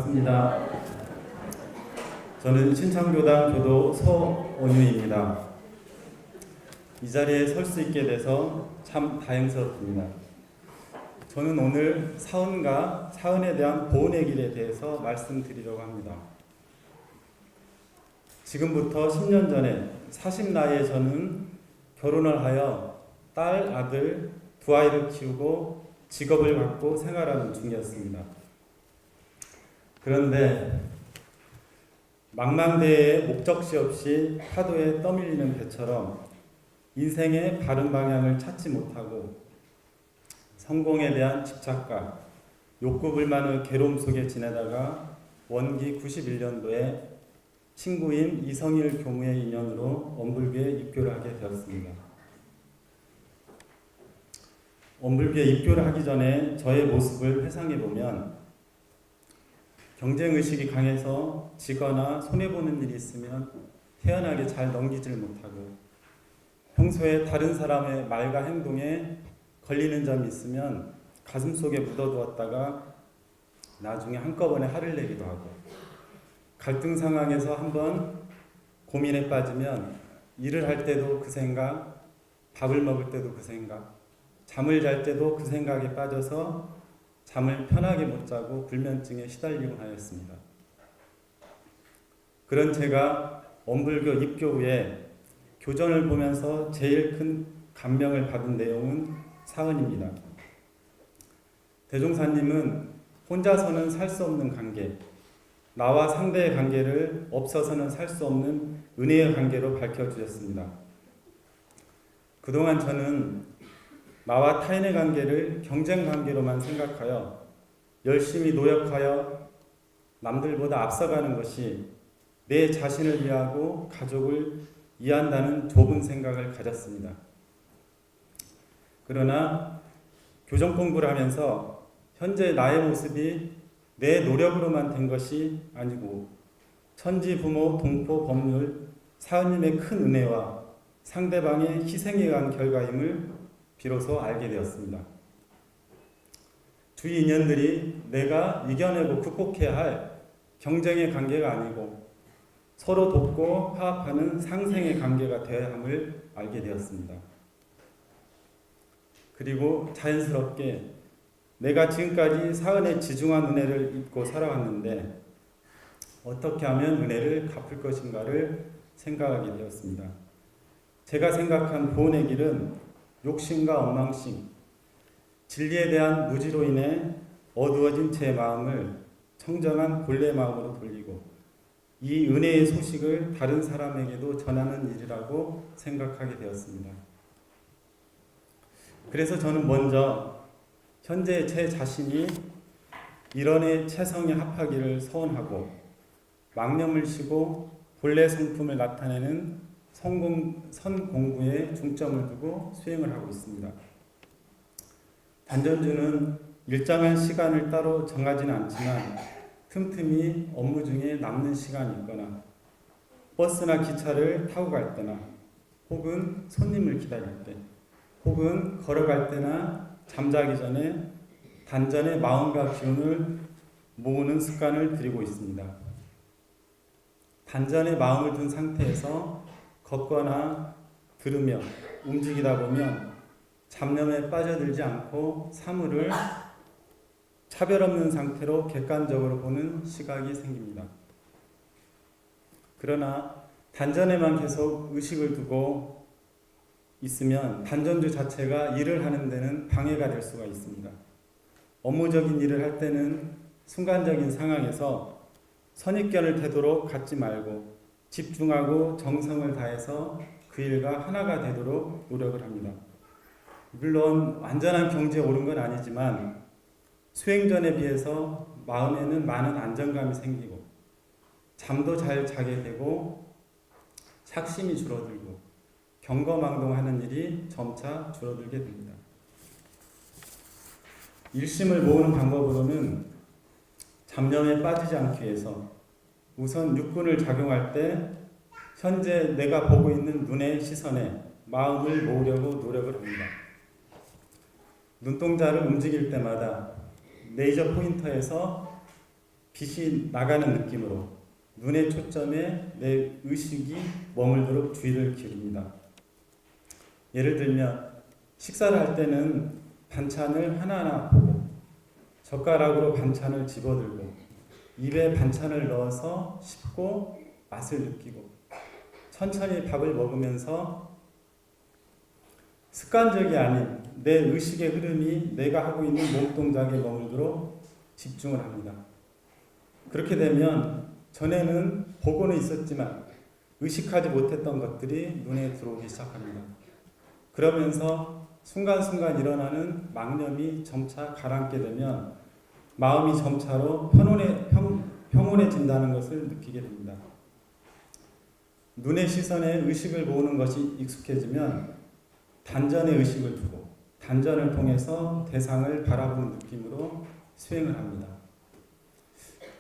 반갑습니다. 저는 신창교당 교도 서원유입니다. 이 자리에 설 수 있게 돼서 참 다행스럽습니다. 저는 오늘 사은과 사은에 대한 보훈의 길에 대해서 말씀드리려고 합니다. 지금부터 10년 전에 40 나이에 저는 결혼을 하여 딸, 아들 두 아이를 키우고 직업을 갖고 생활하는 중이었습니다. 그런데 망망대해에 목적지 없이 파도에 떠밀리는 배처럼 인생의 바른 방향을 찾지 못하고 성공에 대한 집착과 욕구불만의 괴로움 속에 지내다가 원기 91년도에 친구인 이성일 교무의 인연으로 원불교에 입교를 하게 되었습니다. 원불교에 입교를 하기 전에 저의 모습을 회상해보면 경쟁의식이 강해서 지거나 손해보는 일이 있으면 태연하게 잘 넘기질 못하고 평소에 다른 사람의 말과 행동에 걸리는 점이 있으면 가슴속에 묻어두었다가 나중에 한꺼번에 화를 내기도 하고 갈등 상황에서 한번 고민에 빠지면 일을 할 때도 그 생각, 밥을 먹을 때도 그 생각, 잠을 잘 때도 그 생각에 빠져서 잠을 편하게 못 자고 불면증에 시달리곤 하였습니다. 그런 제가 원불교 입교 후에 교전을 보면서 제일 큰 감명을 받은 내용은 사은입니다. 대종사님은 혼자서는 살 수 없는 관계, 나와 상대의 관계를 없어서는 살 수 없는 은혜의 관계로 밝혀주셨습니다. 그동안 저는 나와 타인의 관계를 경쟁 관계로만 생각하여 열심히 노력하여 남들보다 앞서가는 것이 내 자신을 이해하고 가족을 이해한다는 좁은 생각을 가졌습니다. 그러나 교정 공부를 하면서 현재 나의 모습이 내 노력으로만 된 것이 아니고 천지 부모 동포 법률 사은님의 큰 은혜와 상대방의 희생에 의한 결과임을 비로소 알게 되었습니다. 주위 인연들이 내가 이겨내고 극복해야 할 경쟁의 관계가 아니고 서로 돕고 화합하는 상생의 관계가 되어야 함을 알게 되었습니다. 그리고 자연스럽게 내가 지금까지 사은의 지중한 은혜를 입고 살아왔는데 어떻게 하면 은혜를 갚을 것인가를 생각하게 되었습니다. 제가 생각한 보훈의 길은 욕심과 엉망심, 진리에 대한 무지로 인해 어두워진 제 마음을 청정한 본래 마음으로 돌리고 이 은혜의 소식을 다른 사람에게도 전하는 일이라고 생각하게 되었습니다. 그래서 저는 먼저 현재 제 자신이 일원의 체성에 합하기를 소원하고 망념을 쉬고 본래 성품을 나타내는 선공부에 중점을 두고 수행을 하고 있습니다. 단전주는 일정한 시간을 따로 정하지는 않지만 틈틈이 업무 중에 남는 시간이 있거나 버스나 기차를 타고 갈 때나 혹은 손님을 기다릴 때 혹은 걸어갈 때나 잠자기 전에 단전의 마음과 기운을 모으는 습관을 들이고 있습니다. 단전의 마음을 둔 상태에서 걷거나 들으며 움직이다 보면 잡념에 빠져들지 않고 사물을 차별 없는 상태로 객관적으로 보는 시각이 생깁니다. 그러나 단전에만 계속 의식을 두고 있으면 단전주 자체가 일을 하는 데는 방해가 될 수가 있습니다. 업무적인 일을 할 때는 순간적인 상황에서 선입견을 태도록 갖지 말고 집중하고 정성을 다해서 그 일과 하나가 되도록 노력을 합니다. 물론 완전한 경지에 오른 건 아니지만 수행 전에 비해서 마음에는 많은 안정감이 생기고 잠도 잘 자게 되고 착심이 줄어들고 경거망동하는 일이 점차 줄어들게 됩니다. 일심을 모으는 방법으로는 잡념에 빠지지 않기 위해서 우선 육군을 작용할 때 현재 내가 보고 있는 눈의 시선에 마음을 모으려고 노력을 합니다. 눈동자를 움직일 때마다 레이저 포인터에서 빛이 나가는 느낌으로 눈의 초점에 내 의식이 머물도록 주의를 기울입니다. 예를 들면 식사를 할 때는 반찬을 하나하나 보고 젓가락으로 반찬을 집어들고 입에 반찬을 넣어서 씹고 맛을 느끼고 천천히 밥을 먹으면서 습관적이 아닌 내 의식의 흐름이 내가 하고 있는 몸동작에 머물도록 집중을 합니다. 그렇게 되면 전에는 보고는 있었지만 의식하지 못했던 것들이 눈에 들어오기 시작합니다. 그러면서 순간순간 일어나는 망념이 점차 가라앉게 되면 마음이 점차로 평온해진다는 것을 느끼게 됩니다. 눈의 시선에 의식을 모으는 것이 익숙해지면 단전에 의식을 두고 단전을 통해서 대상을 바라보는 느낌으로 수행을 합니다.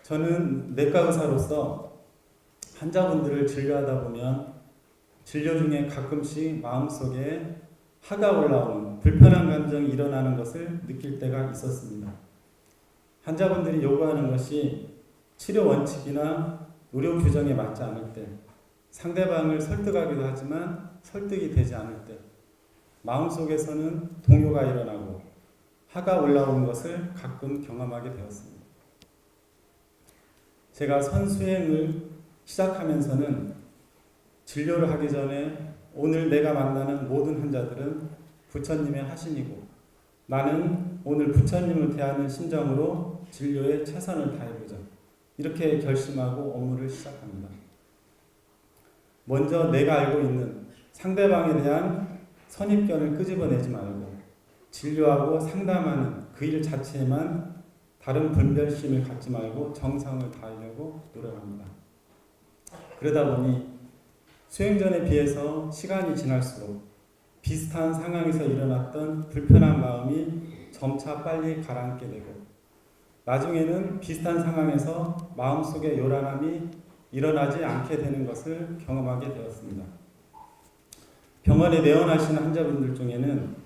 저는 내과 의사로서 환자분들을 진료하다 보면 진료 중에 가끔씩 마음속에 화가 올라오는 불편한 감정이 일어나는 것을 느낄 때가 있었습니다. 환자분들이 요구하는 것이 치료 원칙이나 의료 규정에 맞지 않을 때, 상대방을 설득하기도 하지만 설득이 되지 않을 때 마음속에서는 동요가 일어나고 화가 올라오는 것을 가끔 경험하게 되었습니다. 제가 선수행을 시작하면서는 진료를 하기 전에 오늘 내가 만나는 모든 환자들은 부처님의 하신이고 나는 오늘 부처님을 대하는 심정으로 진료에 최선을 다해보자. 이렇게 결심하고 업무를 시작합니다. 먼저 내가 알고 있는 상대방에 대한 선입견을 끄집어내지 말고 진료하고 상담하는 그 일 자체에만 다른 분별심을 갖지 말고 정성을 다하려고 노력합니다. 그러다 보니 수행전에 비해서 시간이 지날수록 비슷한 상황에서 일어났던 불편한 마음이 점차 빨리 가라앉게 되고 나중에는 비슷한 상황에서 마음속의 요란함이 일어나지 않게 되는 것을 경험하게 되었습니다. 병원에 내원하시는 환자분들 중에는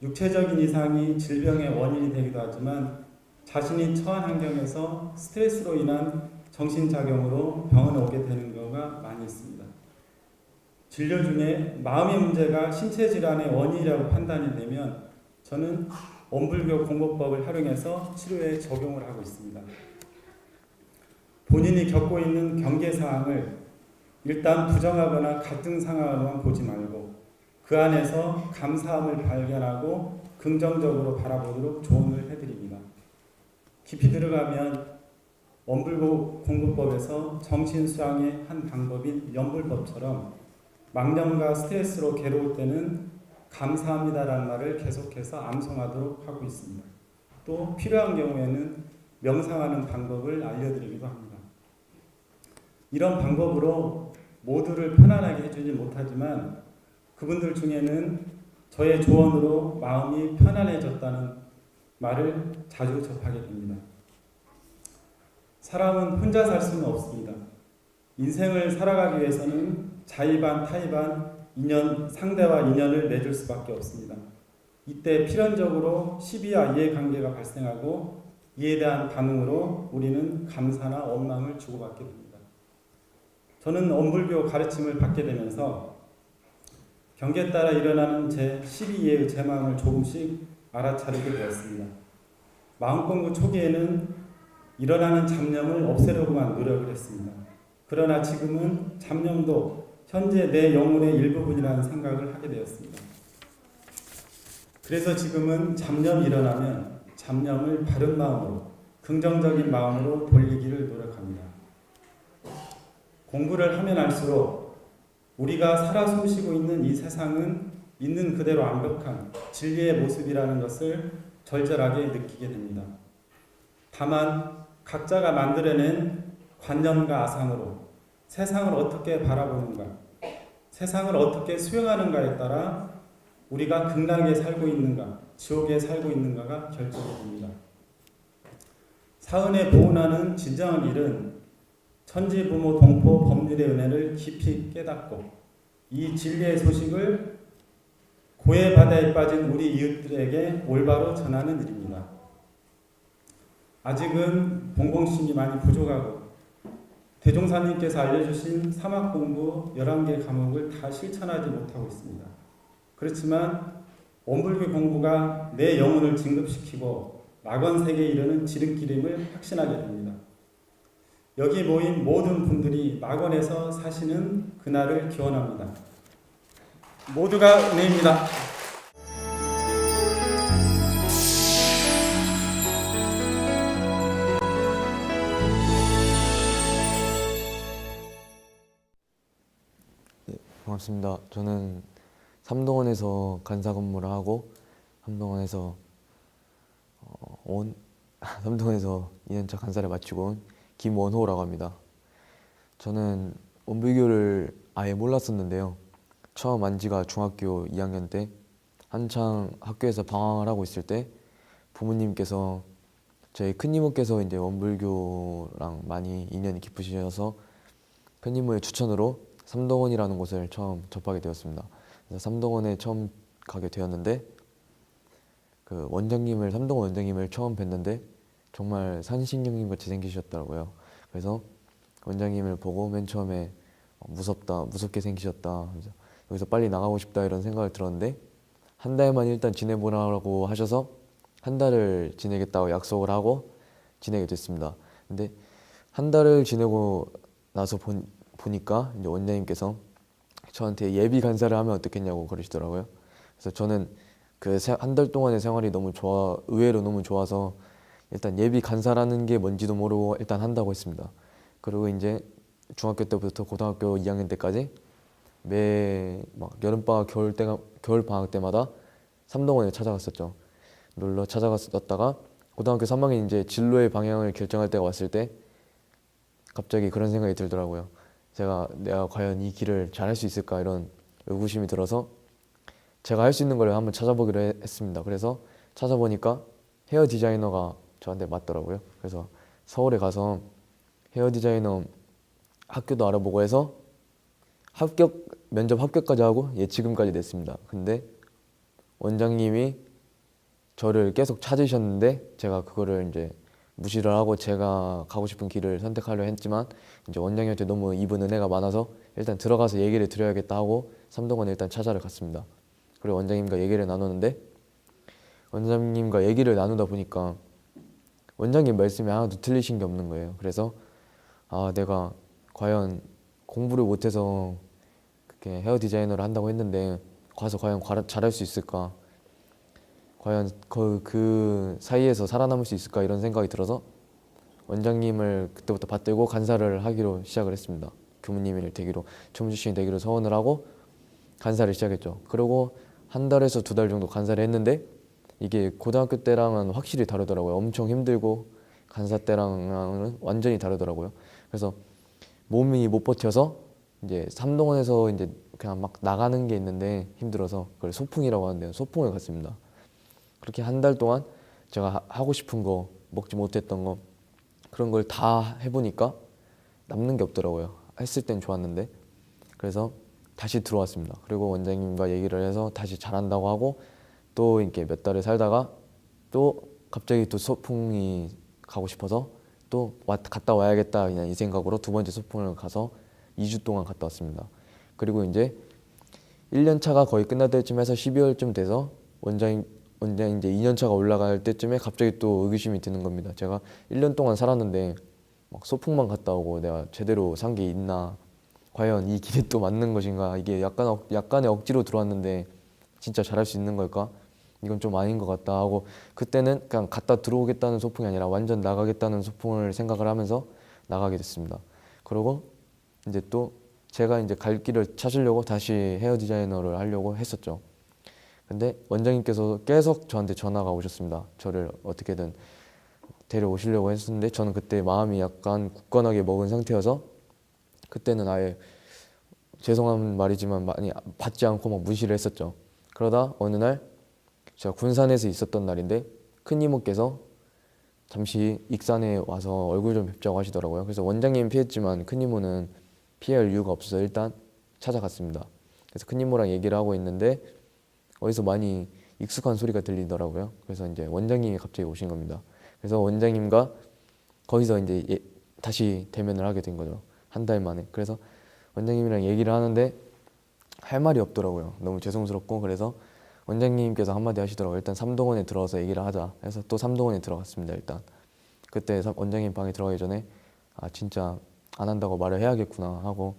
육체적인 이상이 질병의 원인이 되기도 하지만 자신이 처한 환경에서 스트레스로 인한 정신작용으로 병원에 오게 되는 경우가 많이 있습니다. 진료 중에 마음의 문제가 신체 질환의 원인이라고 판단이 되면 저는 원불교 공법법을 활용해서 치료에 적용을 하고 있습니다. 본인이 겪고 있는 경계사항을 일단 부정하거나 갈등 상황으로만 보지 말고 그 안에서 감사함을 발견하고 긍정적으로 바라보도록 조언을 해드립니다. 깊이 들어가면 원불교 공부법에서 정신수양의 한 방법인 연불법처럼 망념과 스트레스로 괴로울 때는 감사합니다라는 말을 계속해서 암송하도록 하고 있습니다. 또 필요한 경우에는 명상하는 방법을 알려드리기도 합니다. 이런 방법으로 모두를 편안하게 해주지 못하지만 그분들 중에는 저의 조언으로 마음이 편안해졌다는 말을 자주 접하게 됩니다. 사람은 혼자 살 수는 없습니다. 인생을 살아가기 위해서는 자의반 타의반 인연, 상대와 인연을 맺을 수밖에 없습니다. 이때 필연적으로 시비와 이해관계가 발생하고 이에 대한 반응으로 우리는 감사나 원망을 주고받게 됩니다. 저는 원불교 가르침을 받게 되면서 경계에 따라 일어나는 제 시비이해의 제 마음을 조금씩 알아차리게 되었습니다. 마음공부 초기에는 일어나는 잡념을 없애려고만 노력을 했습니다. 그러나 지금은 잡념도 현재 내 영혼의 일부분이라는 생각을 하게 되었습니다. 그래서 지금은 잡념이 일어나면 잡념을 바른 마음으로 긍정적인 마음으로 돌리기를 노력합니다. 공부를 하면 할수록 우리가 살아 숨쉬고 있는 이 세상은 있는 그대로 완벽한 진리의 모습이라는 것을 절절하게 느끼게 됩니다. 다만 각자가 만들어낸 관념과 아상으로 세상을 어떻게 바라보는가, 세상을 어떻게 수용하는가에 따라 우리가 극락에 살고 있는가, 지옥에 살고 있는가가 결정이 됩니다. 사은에 보은하는 진정한 일은 천지부모 동포 법률의 은혜를 깊이 깨닫고 이 진리의 소식을 고해 바다에 빠진 우리 이웃들에게 올바로 전하는 일입니다. 아직은 본공심이 많이 부족하고 대종사님께서 알려주신 사막 공부 11개 과목을 다 실천하지 못하고 있습니다. 그렇지만 원불교 공부가 내 영혼을 진급시키고 낙원세계에 이르는 지름길임을 확신하게 됩니다. 여기 모인 모든 분들이 낙원에서 사시는 그날을 기원합니다. 모두가 은혜입니다. 반갑습니다. 저는 삼동원에서 간사 근무를 하고 삼동원에서 삼동원에서 2년차 간사를 마치고 온 김원호라고 합니다. 저는 원불교를 아예 몰랐었는데요. 처음 안지가 중학교 2학년 때 한창 학교에서 방황을 하고 있을 때 부모님께서 저희 큰이모께서 이제 원불교랑 많이 인연이 깊으셔서 큰이모의 추천으로 삼동원이라는 곳을 처음 접하게 되었습니다. 그래서 삼동원에 처음 가게 되었는데 그 삼동원 원장님을 처음 뵀는데 정말 산신령님 같이 생기셨더라고요. 그래서 원장님을 보고 맨 처음에 무섭게 생기셨다. 그래서 여기서 빨리 나가고 싶다 이런 생각을 들었는데 한 달만 일단 지내보라고 하셔서 한 달을 지내겠다고 약속을 하고 지내게 됐습니다. 근데 한 달을 지내고 나서 보니까 이제 원장님께서 저한테 예비 간사를 하면 어떻겠냐고 그러시더라고요. 그래서 저는 그 한 달 동안의 생활이 의외로 너무 좋아서 일단 예비 간사라는 게 뭔지도 모르고 일단 한다고 했습니다. 그리고 이제 중학교 때부터 고등학교 2학년 때까지 매 여름방학, 겨울방학 때마다 삼동원에 찾아갔었죠. 놀러 찾아갔었다가 고등학교 3학년 이제 진로의 방향을 결정할 때가 왔을 때 갑자기 그런 생각이 들더라고요. 내가 과연 이 길을 잘할 수 있을까 이런 의구심이 들어서 제가 할 수 있는 걸 한번 찾아보기로 했습니다. 그래서 찾아보니까 헤어 디자이너가 저한테 맞더라고요. 그래서 서울에 가서 헤어 디자이너 학교도 알아보고 해서 면접 합격까지 하고 예치금까지 냈습니다. 근데 원장님이 저를 계속 찾으셨는데 제가 그거를 이제 무시를 하고 제가 가고 싶은 길을 선택하려 했지만 이제 원장님한테 너무 입은 은혜가 많아서 일단 들어가서 얘기를 드려야겠다 하고 삼동원에 일단 찾아러 갔습니다. 그리고 원장님과 얘기를 나누는데 원장님과 얘기를 나누다 보니까 원장님 말씀이 하나도 틀리신 게 없는 거예요. 그래서 내가 과연 공부를 못해서 그렇게 헤어 디자이너를 한다고 했는데 가서 과연 잘할 수 있을까? 과연 그 사이에서 살아남을 수 있을까 이런 생각이 들어서 원장님을 그때부터 받들고 간사를 하기로 시작을 했습니다. 교무님을 되기로 총무주신이 되기로 서원을 하고 간사를 시작했죠. 그리고 한 달에서 2달 정도 간사를 했는데 이게 고등학교 때랑은 확실히 다르더라고요. 엄청 힘들고 간사 때랑은 완전히 다르더라고요. 그래서 몸이 못 버텨서 이제 삼동원에서 이제 그냥 막 나가는 게 있는데 힘들어서 그걸 소풍이라고 하는데요. 소풍을 갔습니다. 그렇게 한 달 동안 제가 하고 싶은 거, 먹지 못했던 거 그런 걸 다 해보니까 남는 게 없더라고요. 했을 땐 좋았는데. 그래서 다시 들어왔습니다. 그리고 원장님과 얘기를 해서 다시 잘한다고 하고 또 이렇게 몇 달을 살다가 또 갑자기 또 소풍이 가고 싶어서 또 갔다 와야겠다 그냥 이 생각으로 2번째 소풍을 가서 2주 동안 갔다 왔습니다. 그리고 이제 1년 차가 거의 끝날 때쯤 해서 12월쯤 돼서 원장님 이제 2년 차가 올라갈 때쯤에 갑자기 또 의구심이 드는 겁니다. 제가 1년 동안 살았는데 막 소풍만 갔다 오고 내가 제대로 산 게 있나, 과연 이 길이 또 맞는 것인가, 이게 약간의 억지로 들어왔는데 진짜 잘할 수 있는 걸까? 이건 좀 아닌 것 같다 하고 그때는 그냥 갔다 들어오겠다는 소풍이 아니라 완전 나가겠다는 소풍을 생각을 하면서 나가게 됐습니다. 그리고 이제 또 제가 이제 갈 길을 찾으려고 다시 헤어 디자이너를 하려고 했었죠. 근데 원장님께서 계속 저한테 전화가 오셨습니다. 저를 어떻게든 데려오시려고 했었는데 저는 그때 마음이 약간 굳건하게 먹은 상태여서 그때는 아예 죄송한 말이지만 많이 받지 않고 막 무시를 했었죠. 그러다 어느 날 제가 군산에서 있었던 날인데 큰 이모께서 잠시 익산에 와서 얼굴 좀 뵙자고 하시더라고요. 그래서 원장님은 피했지만 큰 이모는 피할 이유가 없어서 일단 찾아갔습니다. 그래서 큰 이모랑 얘기를 하고 있는데 어디서 많이 익숙한 소리가 들리더라고요. 그래서 이제 원장님이 갑자기 오신 겁니다. 그래서 원장님과 거기서 이제 다시 대면을 하게 된 거죠. 한 달 만에. 그래서 원장님이랑 얘기를 하는데 할 말이 없더라고요. 너무 죄송스럽고. 그래서 원장님께서 한마디 하시더라고요. 일단 삼동원에 들어가서 얘기를 하자 해서 또 삼동원에 들어갔습니다. 일단 그때 원장님 방에 들어가기 전에 아 진짜 안 한다고 말을 해야겠구나 하고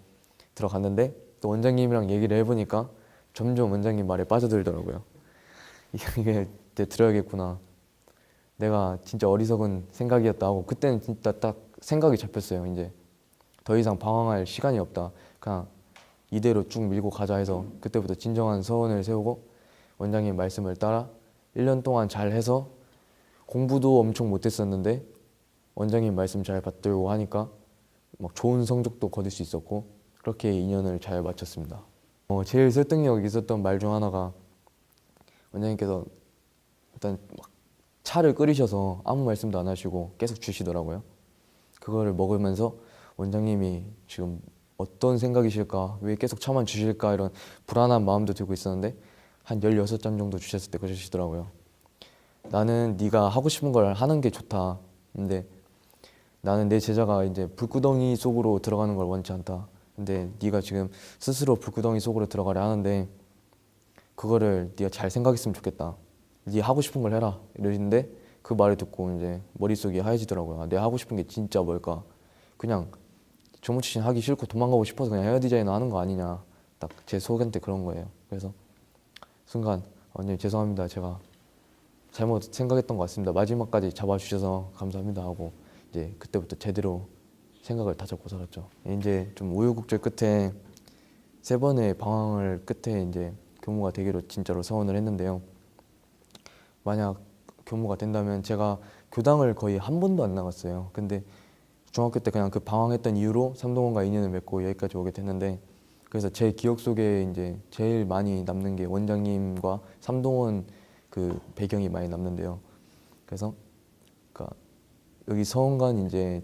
들어갔는데 또 원장님이랑 얘기를 해보니까 점점 원장님 말에 빠져들더라고요. 이게 이제 들어야겠구나. 내가 진짜 어리석은 생각이었다 하고 그때는 진짜 딱 생각이 잡혔어요. 이제 더 이상 방황할 시간이 없다. 그냥 이대로 쭉 밀고 가자 해서 그때부터 진정한 서원을 세우고 원장님 말씀을 따라 1년 동안 잘 해서 공부도 엄청 못했었는데 원장님 말씀 잘 받들고 하니까 막 좋은 성적도 거둘 수 있었고 그렇게 2년을 잘 마쳤습니다. 제일 설득력 있었던 말 중 하나가 원장님께서 일단 막 차를 끓이셔서 아무 말씀도 안 하시고 계속 주시더라고요. 그거를 먹으면서 원장님이 지금 어떤 생각이실까, 왜 계속 차만 주실까 이런 불안한 마음도 들고 있었는데 한 16잔 정도 주셨을 때 그러시더라고요. 나는 네가 하고 싶은 걸 하는 게 좋다. 근데 나는 내 제자가 이제 불구덩이 속으로 들어가는 걸 원치 않다. 근데 네가 지금 스스로 불구덩이 속으로 들어가려 하는데 그거를 네가 잘 생각했으면 좋겠다. 네 하고 싶은 걸 해라. 이러는데 그 말을 듣고 이제 머릿속이 하얘지더라고요. 아, 내가 하고 싶은 게 진짜 뭘까? 그냥 정모치신 하기 싫고 도망가고 싶어서 그냥 헤어 디자이너 하는 거 아니냐. 딱 제 속한테 그런 거예요. 그래서 순간 원장님 죄송합니다. 제가 잘못 생각했던 것 같습니다. 마지막까지 잡아주셔서 감사합니다 하고 이제 그때부터 제대로 생각을 다잡고 살았죠. 이제 좀 우여곡절 끝에 3번의 방황을 끝에 이제 교무가 되기로 진짜로 서원을 했는데요. 만약 교무가 된다면 제가 교당을 거의 한 번도 안 나갔어요. 근데 중학교 때 그냥 그 방황했던 이유로 삼동원과 인연을 맺고 여기까지 오게 됐는데 그래서 제 기억 속에 이제 제일 많이 남는 게 원장님과 삼동원 그 배경이 많이 남는데요. 그래서 그러니까 여기 서원관 이제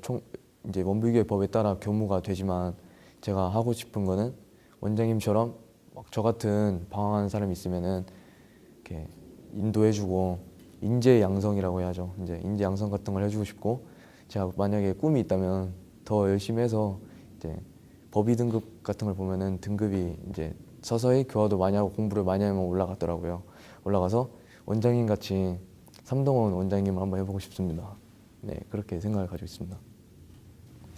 원불교의 법에 따라 교무가 되지만 제가 하고 싶은 거는 원장님처럼 막 저 같은 방황하는 사람이 있으면은 이렇게 인도해주고 인재 양성이라고 해야죠. 이제 인재 양성 같은 걸 해주고 싶고 제가 만약에 꿈이 있다면 더 열심히 해서 이제 법의 등급 같은 걸 보면은 등급이 이제 서서히 교화도 많이 하고 공부를 많이 하면 올라가더라고요. 올라가서 원장님 같이 삼동원 원장님을 한번 해보고 싶습니다. 네, 그렇게 생각을 가지고 있습니다.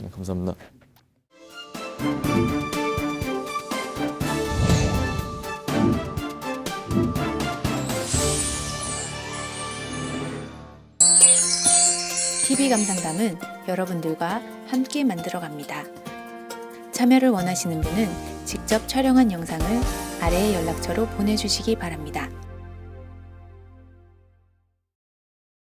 네, 감사합니다. TV감상담은 여러분들과 함께 만들어갑니다. 참여를 원하시는 분은 직접 촬영한 영상을 아래의 연락처로 보내주시기 바랍니다.